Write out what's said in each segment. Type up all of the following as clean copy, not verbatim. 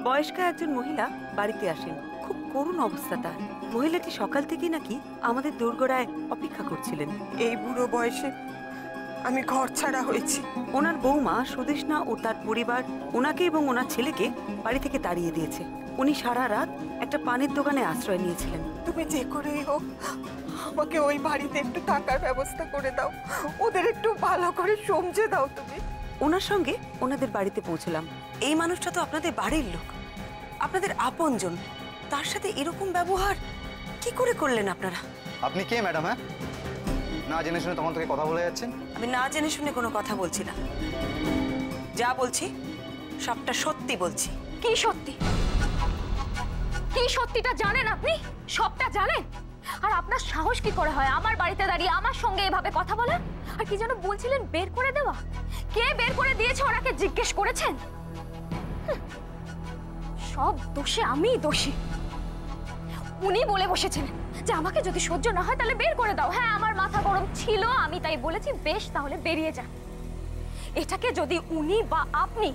বয়স্কা একজন মহিলা বাড়িতে আসেন। খুব করুণ অবস্থা তার। মহিলাটি সকাল থেকেই নাকি আমাদের দোরগোড়ায় অপেক্ষা করছিলেন। এই বুড়ো বয়সে আমি ঘর ছাড়া হয়েছি। ওনার বৌমা সুদেষ্ণা ও তার পরিবার ওনাকে এবং ওনার ছেলেকে বাড়ি থেকে তাড়িয়ে দিয়েছে। উনি সারা রাত একটা পানের দোকানে আশ্রয় নিয়েছিলেন। তুমি যে করেই হোক আমাকে ওই বাড়িতে একটু থাকার ব্যবস্থা করে দাও, ওদের একটু ভালো করে সমঝে দাও। তুমি ওনার সঙ্গে ওনাদের বাড়িতে পৌঁছলাম। এই মানুষটা তো আপনাদের বাড়ির লোক, আপনাদের আপনজন, তার সাথে এরকম ব্যবহার কি করে করলেন আপনারা? আপনি কে ম্যাডাম? হ্যাঁ, না জেনে শুনে তখন থেকে কথা বলে যাচ্ছেন। আমি না জেনে শুনে কোনো কথা বলছি না, যা বলছি সবটা সত্যি বলছি। কি সত্যি? কি সত্যিটা জানেন আপনি? সবটা জানেন? আর আপনার সাহস কি করে হয় আমার বাড়িতে দাঁড়িয়ে আমার সঙ্গে এভাবে কথা বলার? আর কি যেন বলছিলেন বের করে দেওয়া? কে বের করে দিয়েছে ওনাকে জিজ্ঞেস করেছেন? সব দোষে আমিই দোষী। উনি বলে বসেছেন যে আমাকে যদি সহ্য না হয় তাহলে বের করে দাও। হ্যাঁ, আমার মাথা গরম ছিল, আমি তাই বলেছি বেশ তাহলে বেরিয়ে যান। এটাকে যদি উনি বা আপনি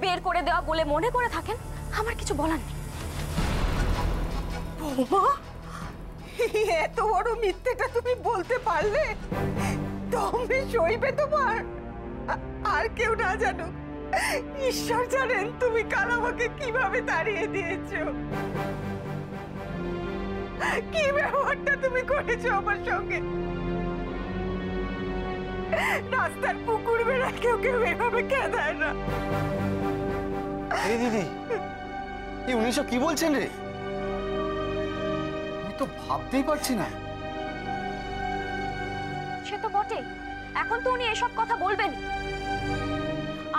বের করে দেওয়া বলে মনে করে থাকেন আমার কিছু বলার নেই। বৌমা, এত বড় মিথ্যেটা তুমি বলতে পারলে? তুমি সইবে তোমার? আর কেউ না জানো, ঈশ্বর জানেন তুমি কাল আমাকে কিভাবে তাড়িয়ে দিয়েছো, কি ব্যবহারটা তুমি করেছো আমার সঙ্গে। রাস্তার কুকুর বেড়া কেউ কেউ এভাবে কেঁদায় না। দিদি, এই উনি সব কি বলছেন রে? আমি তো ভাবতেই পারছি না। সে তো বটে, এখন তো উনি এসব কথা বলবেন।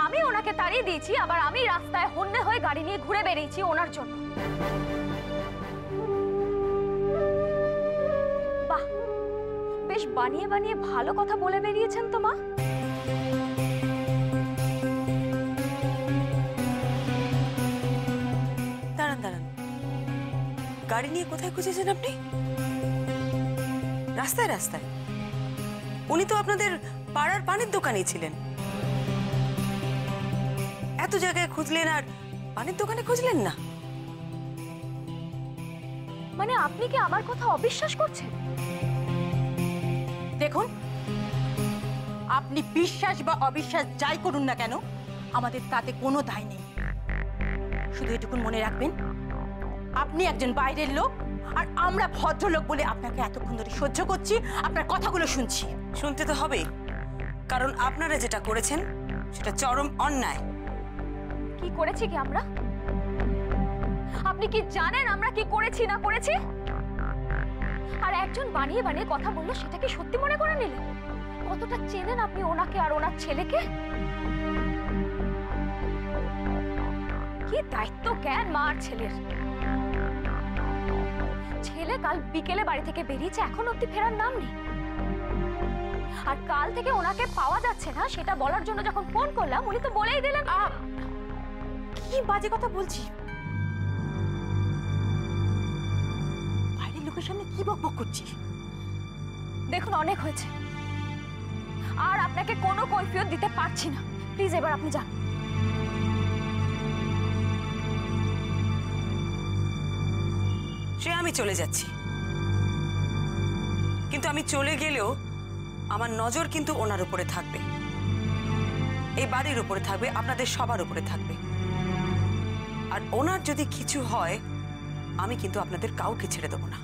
আমি ওনাকে তাড়িয়ে দিয়েছি, আবার আমি রাস্তায় হন্যে হয়ে গাড়ি নিয়ে ঘুরে বেরিয়েছি ওনার জন্য। বাহ, বেশ বানিয়ে বানিয়ে ভালো কথা বলে বেরিয়েছেন তো মা। দাঁড়ান দাঁড়ান, গাড়ি নিয়ে কোথায় খুঁজেছেন আপনি? রাস্তায় রাস্তায়? উনি তো আপনাদের পাড়ার পানের দোকানেই ছিলেন। এত জায়গায় খুঁজলেন আর পানের দোকানে খুঁজলেন না? মানে আপনি কি আমার কথা অবিশ্বাস করছেন? দেখুন, আপনি বিশ্বাস বা অবিশ্বাস যাই করুন না কেন আমাদের তাতে কোনো দায় নেই। শুধু এটুকুন মনে রাখবেন, আপনি একজন বাইরের লোক আর আমরা ভদ্রলোক বলে আপনাকে এতক্ষণ ধরে সহ্য করছি, আপনার কথাগুলো শুনছি। শুনতে তো হবে, কারণ আপনারা যেটা করেছেন সেটা চরম অন্যায়। কি করেছি কি আমরা? আপনি কি জানেন আমরা কি করেছি না করেছি? আর একজন বানিয়ে বানিয়ে কথা বললো সেটা কি সত্যি মনে করে নিলেন? কতটা চেনেন আপনি ওনাকে আর ওনার ছেলেকে? কি দায়িত্ব জ্ঞান মা আর ছেলের। ছেলে কাল বিকেলে বাড়ি থেকে বেরিয়েছে, এখন অব্দি ফেরার নাম নেই। আর কাল থেকে ওনাকে পাওয়া যাচ্ছে না সেটা বলার জন্য যখন ফোন করলাম উনি তো বলেই দিলেন। কি বাজে কথা বলছি? বাইরের লোকের সামনে কি বকবক করছিস? দেখুন, অনেক হয়েছে, আর আপনাকে কোনো কৈফিয়ত দিতে পারছি না। প্লিজ এবার আপনি যান। সে আমি চলে যাচ্ছি, কিন্তু আমি চলে গেলেও আমার নজর কিন্তু ওনার উপরে থাকবে, এই বাড়ির উপরে থাকবে, আপনাদের সবার উপরে থাকবে। আর ওনার যদি কিছু হয় আমি কিন্তু আপনাদের কাউকে ছেড়ে দেবো না।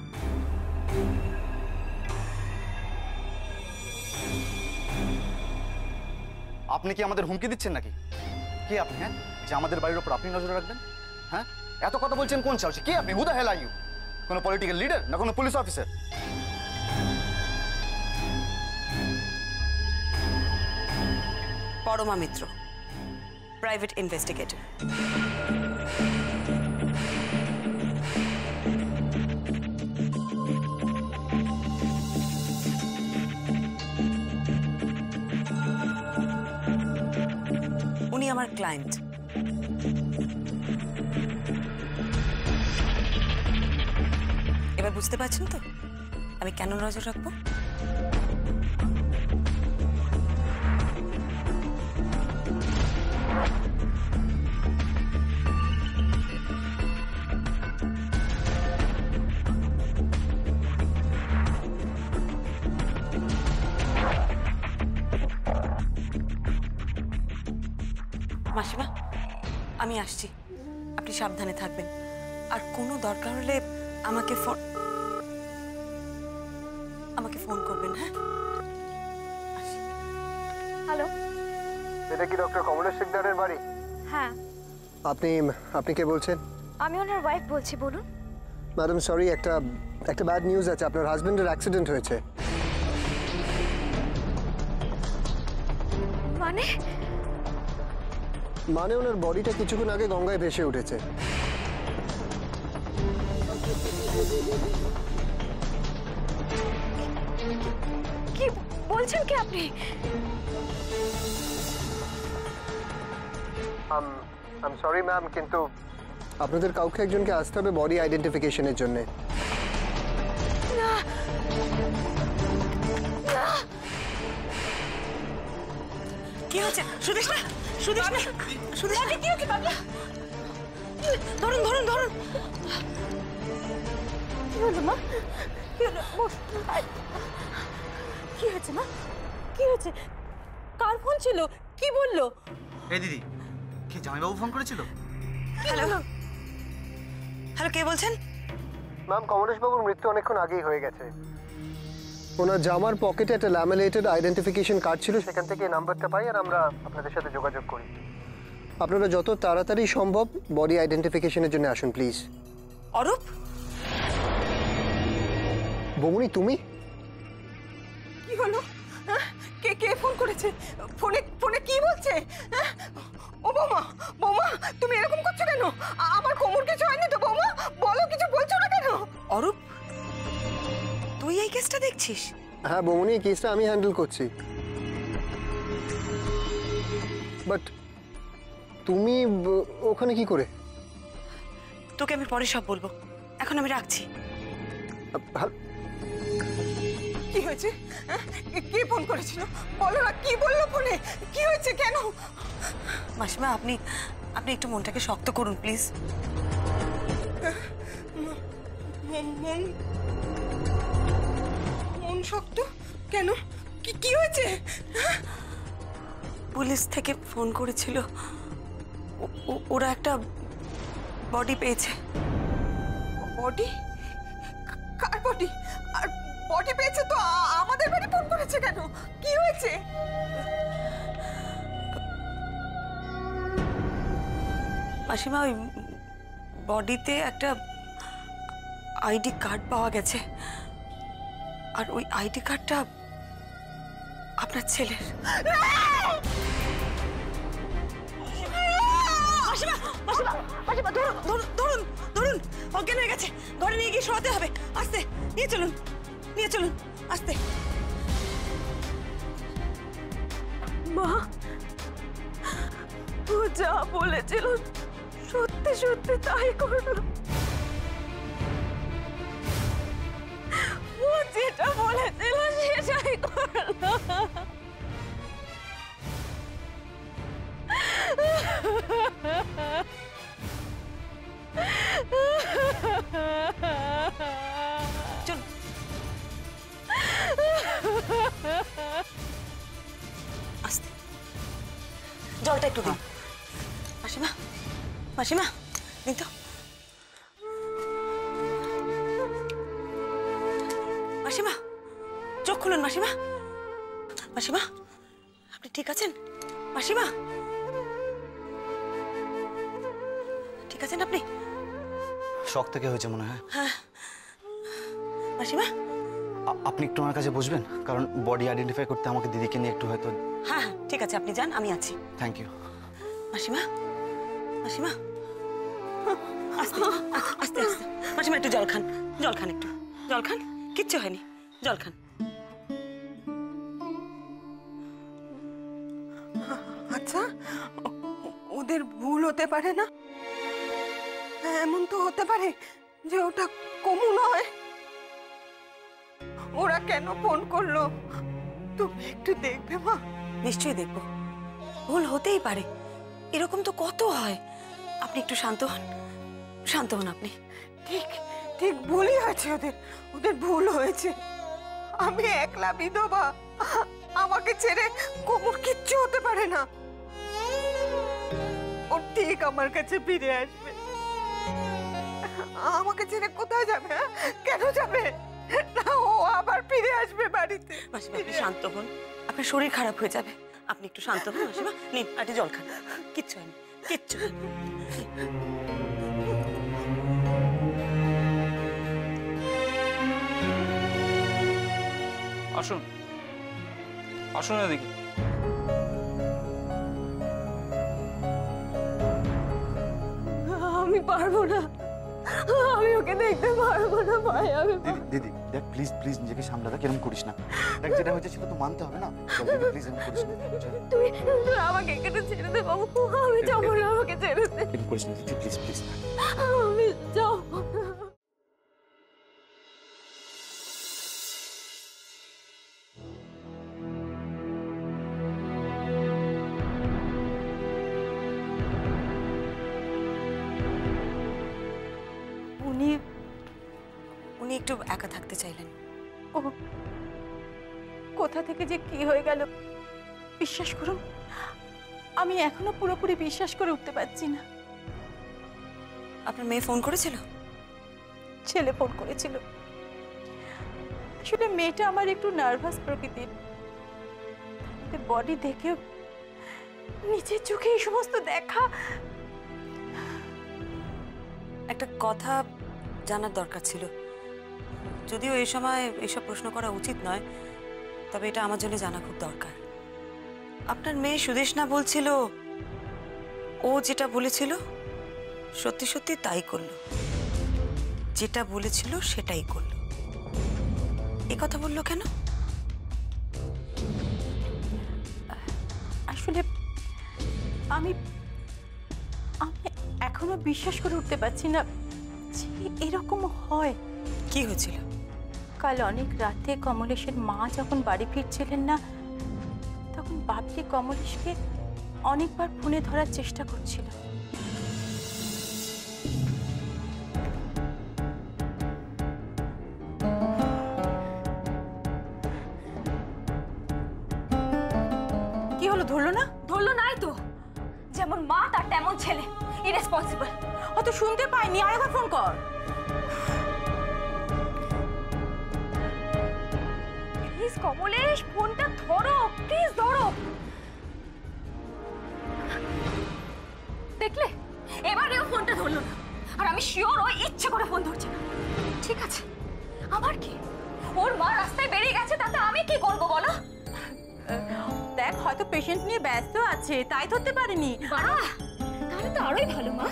আপনি কি আমাদের হুমকি দিচ্ছেন নাকি? কি আপনি? হ্যাঁ, যে আমাদের বাড়ির উপর আপনি নজর রাখবেন? হ্যাঁ, এত কথা বলছেন কোন সাহসে? কি আপনি? Who the hell are you? কোনো পলিটিক্যাল লিডার না কোনো police officer? Parama Mitra, private investigator. উনি আমার ক্লায়েন্ট। এবার বুঝতে পারছেন তো আমি কেন নজর রাখবো? মাসিমা আমি আসছি, আপনি সাবধানে থাকবেন। আর কোনো দরকার হলে আমাকে ফোন করবেন। হ্যাঁ, আসি। হ্যালো। এটা কি ডক্টর কমলেশ শিকদারের বাড়ি? হ্যাঁ, আপনি কে বলছেন? আমি ওনার ওয়াইফ বলছি, বলুন। ম্যাডাম সরি, একটা ব্যাড নিউজ আছে। আপনার হাজবেন্ডের অ্যাক্সিডেন্ট হয়েছে। মানে ওনার বডিটা কিছুক্ষণ আগে গঙ্গায় ভেসে উঠেছে। কি বলছেন কি আপনি? আই এম সরি ম্যাম, কিন্তু আপনাদের কাউকে একজনকে আসতে হবে বডি আইডেন্টিফিকেশনের জন্য। কি হচ্ছে? সুদেশ না, সুদেশ না, সুদেশ না, কি হচ্ছে বাবলা? ধরুন ধরুন ধরুন। কি হলো মা? কি হলো? কি হয়েছে মা? কি হয়েছে? কার ফোন ছিল? কি বললো? এই দিদি, কি জামাইবাবু ফোন করেছিল? হ্যালো হ্যালো, কে বলছেন? ম্যাম, কমলেশ বাবুর মৃত্যু অনেকক্ষণ আগেই হয়ে গেছে। ওনার জামার পকেটে একটা ল্যামিনেটেড আইডেন্টিফিকেশন কার্ড ছিল, সেখান থেকে নাম্বারটা পাই আর আমরা আপনাদের সাথে যোগাযোগ করি। আপনারা যত তাড়াতাড়ি সম্ভব বডি আইডেন্টিফিকেশনের জন্য আসুন প্লিজ। অরূপ? বৌমনি, তুমি? কি হলো? কে কে ফোন করেছে? ফোনে কি বলছে? ও বৌমা, বৌমা তুমি এরকম করছো কেন? আমার কোমর কিছু হয়নি তো বৌমা? বলো, কিছু বলছো না কেন? অরূপ, তুই এই কেসটা দেখছিস? হ্যাঁ বৌমনি, এই কেসটা আমি হ্যান্ডেল করছি। বাট তুমি ওখানে কি করে? তোকে আমি পরে সব বলবো, এখন আমি রাখছি। কি হয়েছে? কে ফোন করেছিল? বলো না, কি বললো ফোনে? কি হয়েছে? কেন? মাসিমা আপনি একটু মনটাকে শক্ত করুন প্লিজ। মন শক্ত কেন? কি হয়েছে? পুলিশ থেকে ফোন করেছিল, ওরা একটা বডি পেয়েছে। বডি? কার বডি? আর বডি পেয়েছে তো আমাদের বাড়ি ফোন করেছে কেন? কি হয়েছে? মাসিমা ওই বডিতে একটা আইডি কার্ড পাওয়া গেছে, আর ওই আইডি কার্ডটা আপনার ছেলের। মাসিমা মাসিমা মাসিমা, ধরুন ধরুন ধরুন ধরুন, অজ্ঞান হয়ে গেছে, ঘরে নিয়ে গিয়ে শোয়াতে হবে। আস্তে নিয়ে চলুন, নিয়ে চলুন, আস্তে। মা, ও যা বলেছিল সত্যি সত্যি তাই করলো। ও যেটা বলেছিল সেটাই করলো। চল, আস্তে, জলটা একটু দিন। মাসিমা মাসিমা, দিন তো। মাসিমা, চোখ খুলুন মাসিমা। মাসিমা, আপনি ঠিক আছেন? মাসিমা, ঠিক আছেন আপনি? শক থেকে হয়েছে মনে হয়। হ্যাঁ। মাসিমা, আপনি একটু আমার কাছে বসবেন, কারণ বডি আইডেন্টিফাই করতে আমাকে দিদিকে নিয়ে একটু হয়তো। হ্যাঁ হ্যাঁ ঠিক আছে, আপনি যান, আমি আছি। Thank you. মাসিমা মাসিমা, আস্তে আস্তে আস্তে। মাসিমা একটু জল খান, জল খান, একটু জল খান, কিচ্ছু হয়নি, জল খান। আচ্ছা, ওদের ভুল হতে পারে না? এমন তো হতে পারে যে ওটা কমু নয়। ওরা কেন ফোন করলো? তুমি একটু দেখবে মা? নিশ্চয়ই দেখবো, ভুল হতেই পারে, এরকম তো কত হয়। আপনি একটু শান্ত হন, শান্ত হন আপনি। ঠিক ঠিক ভুলই হয়েছে, ওদের ভুল হয়েছে। আমি একলা বিধবা, আমাকে ছেড়ে কোমর কিচ্ছু হতে পারে না। ঠিক আমার কাছে ফিরে আসবে। আমাকে ছেড়ে কোথায় যাবে? কেন যাবে না? ও আবার ফিরে আসবে বাড়িতে। মাসিমা আপনি শান্ত হন, আপনার শরীর খারাপ হয়ে যাবে, আপনি একটু শান্ত হন মাসিমা। নিন আটি জল খান, কিচ্ছু হয়নি, কিচ্ছু হয়নি। আসুন আসুন এদিকে। আমি পারবো না, আমি ওকে দেখতে পারবো না ভাই। আমি দিদি দেখ প্লিজ প্লিজ নিজেকে সামলা, দেখ এরকম করিস না। দেখ যেটা হয়েছে সেটা তো মানতে হবে না। প্লিজ এরকম করিস না, তুমি আমাকে এখানে ছেড়ে দে বাবু, আমি যাবো না, আমাকে ছেড়ে দে, এরকম করিস না দিদি, প্লিজ প্লিজ। আমি যাবো না। উনি উনি একটু একা থাকতে চাইলেন। ও কোথা থেকে যে কি হয়ে গেল, বিশ্বাস করুন আমি এখনো পুরোপুরি বিশ্বাস করে উঠতে পারছি না। আপনার মেয়ে ফোন করেছিল? ছেলে ফোন করেছিল। আসলে মেয়েটা আমার একটু নার্ভাস প্রকৃতির, বডি দেখে নিজের চোখে এই সমস্ত দেখা। একটা কথা জানার দরকার ছিল, যদিও এই সময় এইসব প্রশ্ন করা উচিত নয়, তবে এটা আমার জন্য জানা খুব দরকার। আপনার মেয়ে সুদেষ্ণা বলছিল ও যেটা বলেছিল সত্যি সত্যি তাই করলো, যেটা বলেছিল সেটাই করলো। এ কথা বললো কেন? আসলে আমি আমি এখনো বিশ্বাস করে উঠতে পারছি না যে এরকম হয়। কি হয়েছিল? কাল অনেক রাতে কমলেশের মা যখন বাড়ি ফিরছিলেন না, তখন বাপলি কমলেশকে অনেকবার ফোনে ধরার চেষ্টা করছিল। কি হলো, ধরলো না? ধরলো নাই তো, যেমন মা তার তেমন ছেলে, ইরেসপন্সিবল। অত শুনতে পাইনি, আরেকবার ফোন কর। প্লিজ কমলেশ, ফোনটা ধরো, প্লিজ ধরো। দেখলে এবারেও ফোনটা ধরলো না, আর আমি শিওর ও ইচ্ছে করে ফোন ধরছে না। ঠিক আছে, আমার কি? ওর মা রাস্তায় বেরিয়ে গেছে, তাতে আমি কি করবো বলো? দেখ, হয়তো পেশেন্ট নিয়ে ব্যস্ত আছে তাই ধরতে পারেনি। তাহলে তো আরোই ভালো মা,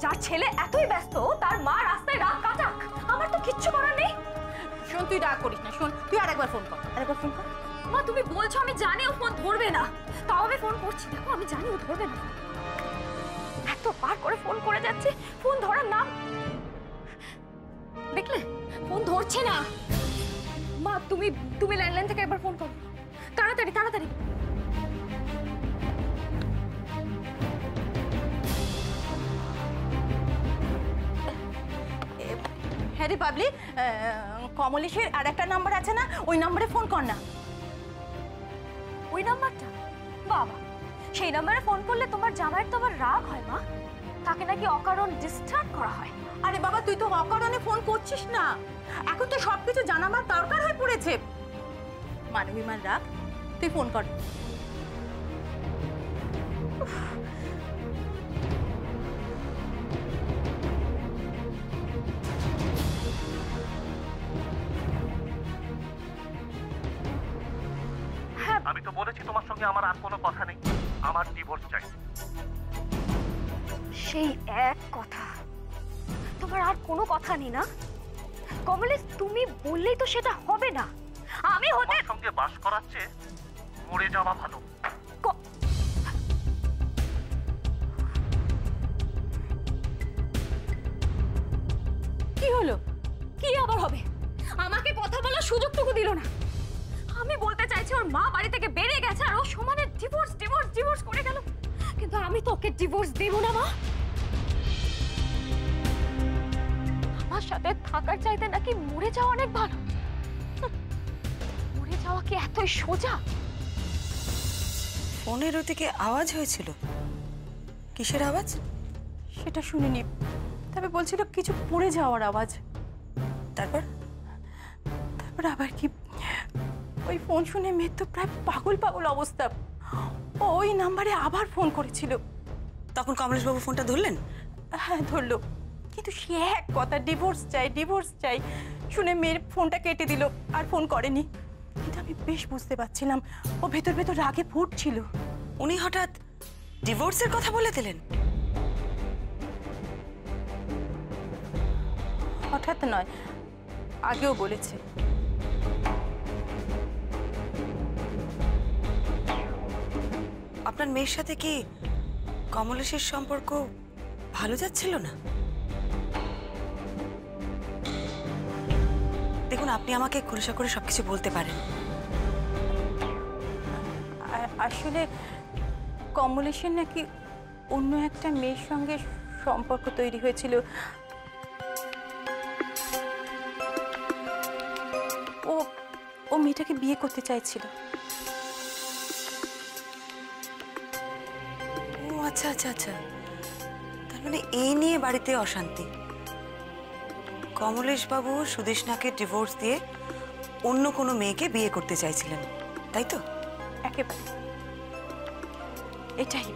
যার ছেলে এতই ব্যস্ত তার মা রাস্তায় রাত কাটাক, আমার তো কিচ্ছু করার নেই। শোন, তুই রাগ করিস না, শোন তুই আরেকবার ফোন কর, আরেকবার ফোন কর। মা তুমি বলছো, আমি জানি ও ফোন ধরবে না, তাও আমি ফোন করছি। দেখো আমি জানি ও ধরবে না, এতবার করে ফোন করে যাচ্ছে, ফোন ধরার নাম। দেখলে ফোন ধরছে না। মা তুমি তুমি ল্যান্ডলাইন থেকে একবার ফোন করো, তাড়াতাড়ি তাড়াতাড়ি। হ্যাঁ রে পাবলি, কমলেশের আর একটা নাম্বার আছে না, ওই নাম্বারে ফোন কর না। ওই নাম্বারটা? বাবা, সেই নাম্বারে ফোন করলে তোমার জামাইয়ের তো আবার রাগ হয় মা, তাকে নাকি অকারণ ডিস্টার্ব করা হয়। আরে বাবা, তুই তো অকারণে ফোন করছিস না, এখন তো সবকিছু জানাবার দরকার হয়ে পড়েছে। মানবিমান রাগ, তুই ফোন কর। আমি তো বলেছি তোমার সঙ্গে আমার আর কোনো কথা নেই, আমার ডিভোর্স চাই। সেই এক কথা, তোমার আর কোনো কথা নেই না? কমলেশ, তুমি বললেই তো সেটা হবে না। আমি হতে তোমার সঙ্গে বাস করার চেয়ে মরে যাওয়া ভালো। কি হলো? কি আবার হবে? আমাকে কথা বলার সুযোগটুকু দিল না। আমি বলতে চাইছি ওর মা বাড়ি থেকে বেরিয়ে গেছে আর ও সমানে ডিভোর্স ডিভোর্স ডিভোর্স করে গেল, কিন্তু আমি তো ওকে ডিভোর্স দেব না মা। আমার সাথে থাকার চাইতে নাকি মরে যাওয়া অনেক ভালো। মরে যাওয়া কি এতই সোজা? ফোনের ওদিকে আওয়াজ হয়েছিল, কিসের আওয়াজ? সেটা শুনিনি, তবে বলছিল কিছু পড়ে যাওয়ার আওয়াজ। তারপর? তারপর আবার কি, ওই ফোন শুনে মেয়ের তো প্রায় পাগল পাগল অবস্থা। ওই নাম্বারে আবার ফোন করেছিল। তখন কমলেশবাবু ফোনটা ধরলেন? হ্যাঁ ধরলো, কিন্তু সে এক কথা ডিভোর্স চাই ডিভোর্স চাই শুনে মেয়ের ফোনটা কেটে দিল, আর ফোন করেনি। কিন্তু আমি বেশ বুঝতে পারছিলাম ও ভেতর ভেতর রাগে ফুটছিল। উনি হঠাৎ ডিভোর্সের কথা বলে দিলেন? হঠাৎ নয়, আগেও বলেছে। আপনার মেয়ের সাথে কি কমলেশের সম্পর্ক ভালো যাচ্ছিল না? দেখুন, আপনি আমাকে খোলসা করে সবকিছু বলতে পারেন। আসলে কমলেশের নাকি অন্য একটা মেয়ের সঙ্গে সম্পর্ক তৈরি হয়েছিল। ও ও মেয়েটাকে বিয়ে করতে চাইছিল। ও আচ্ছা আচ্ছা আচ্ছা, তার মানে এই নিয়ে বাড়িতে অশান্তি। কমলেশবাবু সুদেষ্ণাকে ডিভোর্স দিয়ে অন্য কোনো মেয়েকে বিয়ে করতে চাইছিলেন, তাই তো? একেবারে এটাই।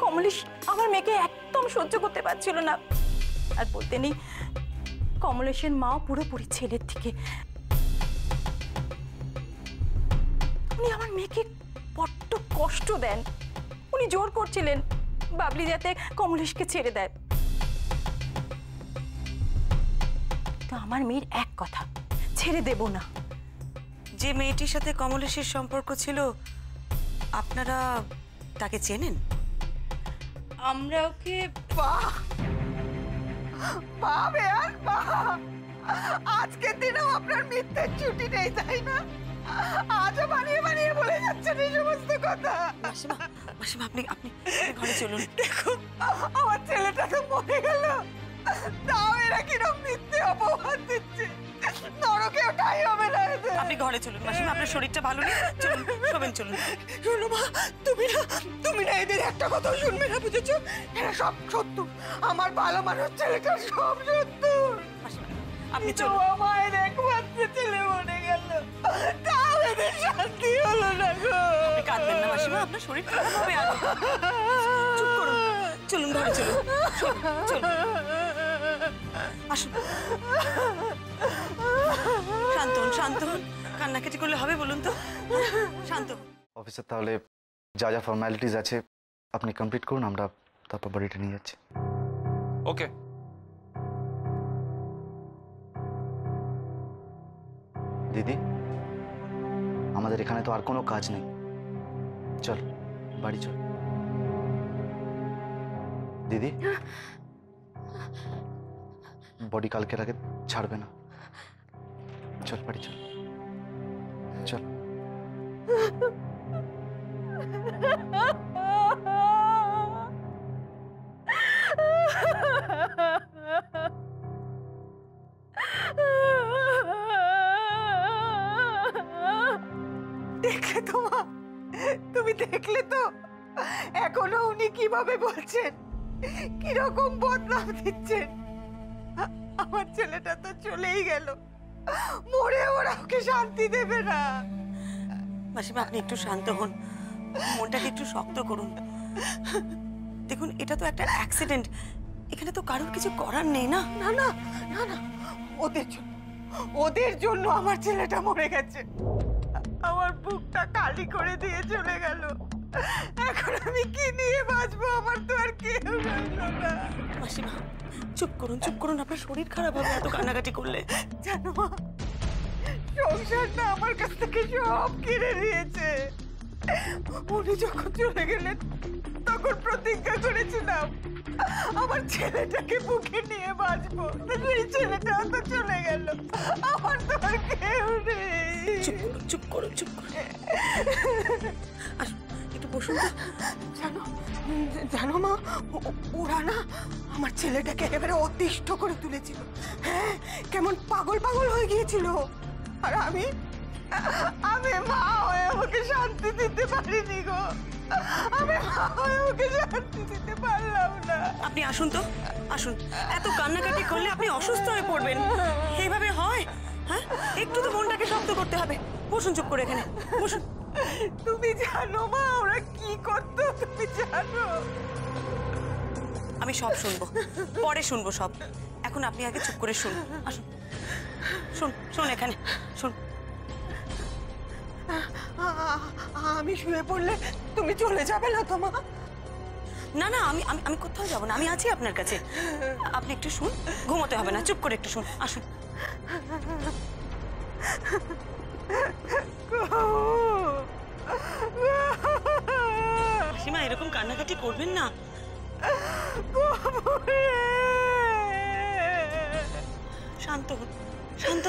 কমলেশ আমার মেয়েকে একদম সহ্য করতে পারছিল না। আর বলতে নেই, কমলেশের মাও পুরোপুরি ছেলের দিকে। উনি আমার মেয়েকে বড্ড কষ্ট দেন। উনি জোর করছিলেন বাবলি যাতে কমলেশকে ছেড়ে দেয়। তো আমার মেয়ের এক কথা, ছেড়ে দেব না। যে মেয়েটির সাথে কমলেশের সম্পর্ক ছিল, আপনারা তাকে চেনেন? আমরা ওকে বাহ বাহ বেয়ার বাহ, আজকের দিনেও আপনার মিথ্যের ছুটি নেই, তাই না? আজও বানিয়ে বানিয়ে বলে যাচ্ছেন এই সমস্ত কথা। মাসিমা, মাসিমা, আপনি আপনি ঘরে চলুন। দেখো, আমার ছেলেটা তো মরে গেল, তাও এরা কিরকম মিথ্যে অপবাদ দিচ্ছে। নরকে ওটাই হবে না এদের। আপনি ঘরে চলুন মাসিমা, আপনার শরীরটা ভালো নেই, চলুন, শোবেন, চলুন। শোনো মা, তুমি না এদের একটা কথা শুনবে না, বুঝেছো? এরা সব সত্য, আমার ভালো মানুষ ছেলেটা সব সত্য। মাসিমা, আপনি তো চলুন। আমার একমাত্র ছেলে মরে গেল, তাও এদের শান্তি হলো না গো। আপনি কাঁদবেন না মাসিমা, আপনার শরীর খারাপ হবে। আর চুপ করুন, চলুন ঘরে চলুন, চলুন। আসুন, শান্ত হন, শান্ত হন। কান্নাকাটি করলে হবে বলুন তো? শান্ত হন। অফিসার, তাহলে যা যা ফর্মালিটিস আছে আপনি কমপ্লিট করুন, আমরা তারপর বাড়িটা নিয়ে যাচ্ছি। ওকে। দিদি, আমাদের এখানে তো আর কোনো কাজ নেই, চল বাড়ি চল। দিদি, বডি কালকের আগে ছাড়বে না, চল বাড়ি চল, চল। দেখলে তো মা, তুমি দেখলে তো এখনো উনি কিভাবে বলছেন, কিরকম বদনাম দিচ্ছেন। আমার ছেলেটা তো চলেই গেল, মরে ওরা ওকে শান্তি দেবে না। মাসিমা, আপনি একটু শান্ত হন, মনটাকে একটু শক্ত করুন। দেখুন, এটা তো একটা অ্যাক্সিডেন্ট, এখানে তো কারোর কিছু করার নেই। না না না না না, ওদের জন্য আমার ছেলেটা মরে গেছে, আমার বুকটা খালি করে দিয়ে চলে গেল। এখন আমি কি নিয়ে বাঁচবো? আমার তো আর কেউ রইল না। মাসিমা, চুপ করুন, চুপ করুন, আপনার শরীর খারাপ হবে এত কান্নাকাটি করলে। জানো মা, সংসারটা আমার কাছ থেকে সব কেড়ে নিয়েছে। উনি যখন চলে গেলেন তখন প্রতিজ্ঞা করেছিলাম আমার ছেলেটাকে বুকে নিয়ে বাঁচবো, সেই ছেলেটাও তো চলে গেল, আমার তো আর কেউ নেই। চুপ করুন, চুপ করুন, চুপ করুন। আসুন, একটু বসুন তো। জানো মা, ওরা না আমার ছেলেটাকে একেবারে অতিষ্ঠ করে তুলেছিল। হ্যাঁ, কেমন পাগল পাগল হয়ে গিয়েছিল। আর আমি মা হয়ে ওকে শান্তি দিতে পারিনি গো। আমি ওকে শান্তি দিতে পারলাম না। আপনি আসুন তো, আসুন। এত কান্নাকাটি করলে আপনি অসুস্থ হয়ে পড়বেন। এইভাবে হয়? হ্যাঁ, একটু তো মনটাকে শক্ত করতে হবে। বসুন চুপ করে এখানে, বসুন। তুমি জানো মা ওরা কি করতো, তুমি জানো? আমি সব শুনবো, পরে শুনবো সব। এখন আপনি আগে চুপ করে শুনুন। আসুন, শুন শুন এখানে শুন। আমি শুয়ে পড়লে তুমি চলে যাবে না তো মা? না না, আমি আমি আমি কোথাও যাবো না, আমি আছি আপনার কাছে। আপনি একটু শুন, ঘুমোতে হবে না, চুপ করে একটু শুন। আসুন। সীমা, এরকম কান্নাকাটি করবেন না। শান্ত হন, শান্ত